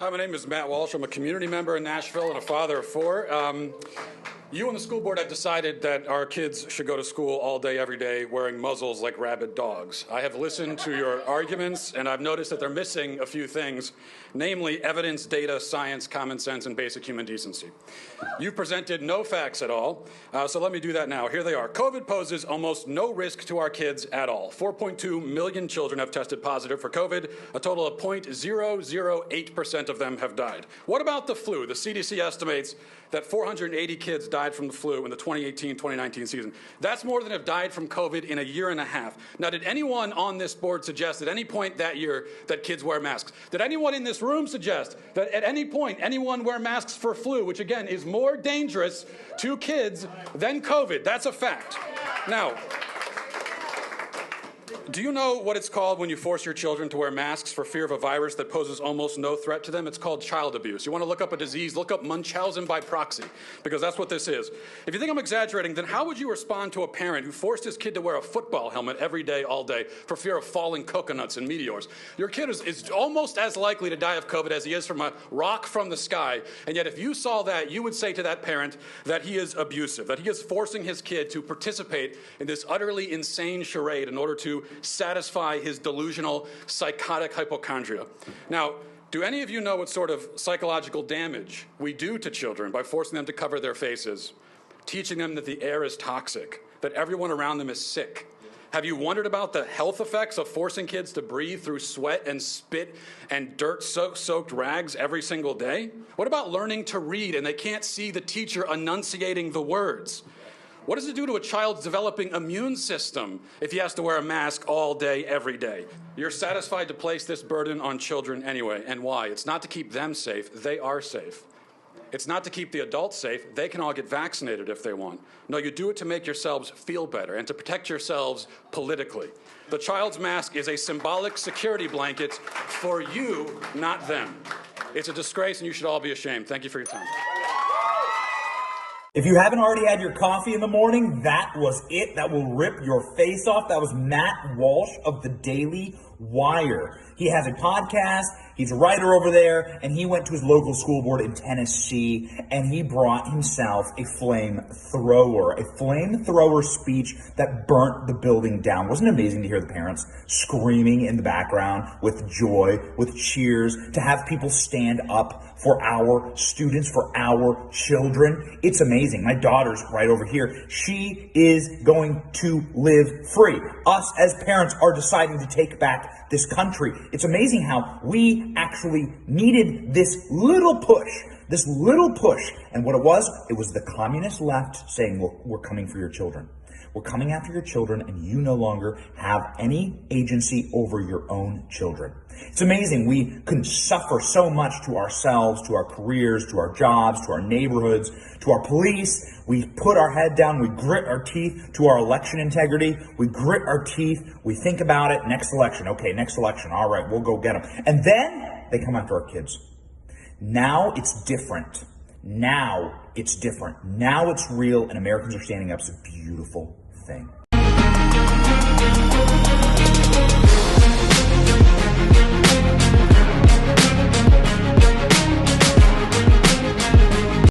Hi, my name is Matt Walsh. I'm a community member in Nashville and a father of four. You and the school board have decided that our kids should go to school all day, every day, wearing muzzles like rabid dogs. I have listened to your arguments, and I've noticed that they're missing a few things, namely evidence, data, science, common sense, and basic human decency. You've presented no facts at all, so let me do that now. Here they are. COVID poses almost no risk to our kids at all. 4.2 million children have tested positive for COVID. A total of 0.008% of them have died. What about the flu? The CDC estimates that 480 kids died from the flu in the 2018-2019 season. That's more than have died from COVID in a year and a half. Now, did anyone on this board suggest at any point that year that kids wear masks? Did anyone in this room suggest that at any point anyone wear masks for flu, which again is more dangerous to kids than COVID? That's a fact. Now, do you know what it's called when you force your children to wear masks for fear of a virus that poses almost no threat to them? It's called child abuse. You want to look up a disease, look up Munchausen by proxy, because that's what this is. If you think I'm exaggerating, then how would you respond to a parent who forced his kid to wear a football helmet every day, all day, for fear of falling coconuts and meteors? Your kid is almost as likely to die of COVID as he is from a rock from the sky, and yet if you saw that, you would say to that parent that he is abusive, that he is forcing his kid to participate in this utterly insane charade in order to satisfy his delusional, psychotic hypochondria. Now, do any of you know what sort of psychological damage we do to children by forcing them to cover their faces, teaching them that the air is toxic, that everyone around them is sick? Have you wondered about the health effects of forcing kids to breathe through sweat and spit and dirt-soaked rags every single day? What about learning to read and they can't see the teacher enunciating the words? What does it do to a child's developing immune system if he has to wear a mask all day, every day? You're satisfied to place this burden on children anyway. And why? It's not to keep them safe. They are safe. It's not to keep the adults safe. They can all get vaccinated if they want. No, you do it to make yourselves feel better and to protect yourselves politically. The child's mask is a symbolic security blanket for you, not them. It's a disgrace, and you should all be ashamed. Thank you for your time. If you haven't already had your coffee in the morning, that was it. That will rip your face off. That was Matt Walsh of the Daily Wire. He has a podcast. He's a writer over there, and he went to his local school board in Tennessee, and he brought himself a flamethrower speech that burnt the building down. Wasn't it amazing to hear the parents screaming in the background with joy, with cheers, to have people stand up for our students, for our children? It's amazing. My daughter's right over here. She is going to live free. Us as parents are deciding to take back this country. It's amazing how we actually needed this little push. And what it was the communist left saying, well, we're coming for your children. We're coming after your children, and you no longer have any agency over your own children. It's amazing. We can suffer so much to ourselves, to our careers, to our jobs, to our neighborhoods, to our police. We put our head down. We grit our teeth to our election integrity. We grit our teeth. We think about it. Next election. Okay, next election. All right, we'll go get them. And then they come after our kids. Now it's different. Now it's real, and Americans are standing up. It's a beautiful thing.